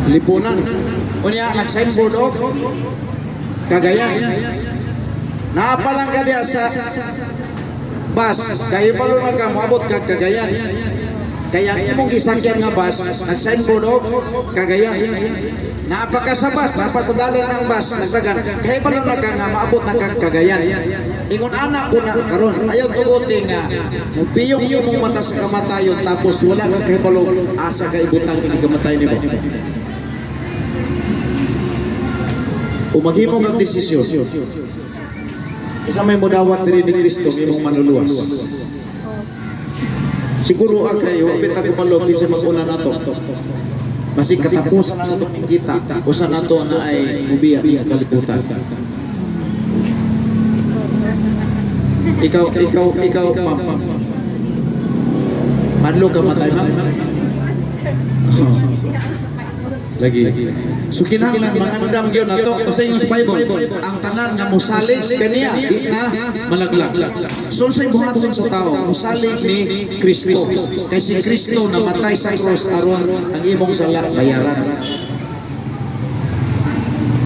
lipunan. Unya nag-signboard of Cagayan. Naapalang ka diya sa bus, kayo palo na ka maabot ka Cagayan. Kaya imong gisakyan nga bus, nag-signboard of Cagayan. Naapa ka sa bus, naapa sa dalan ng bus, nagdagan, kayo palo na ka nga maabot na ka Cagayan. Ingon anak ko na karon, ayaw tugutin nga piyong imong mata sa kamatayon tapos wala ka kayo palo asa ka ibutang kini kamatayon nimo. Umaghimo kang desisyon. Isa may mudawat diri ni Kristo imong manuluwas. Siguro ang kayo, apit ako malupit sa mag-una nato. Masig katapusan na nato kita, usa nato na ay mubiya sa kalibutan. Ikaw, madlo ka matay man? Lagi. So kinahanglan mangandam gyud nato kasi yung Bible ang tanan nga mosalig kaniya di na malaglag. So sa buhaton sa tao mosalig ni Kristo. Kay si Kristo namatay sa cross aron ang imong sala bayaran.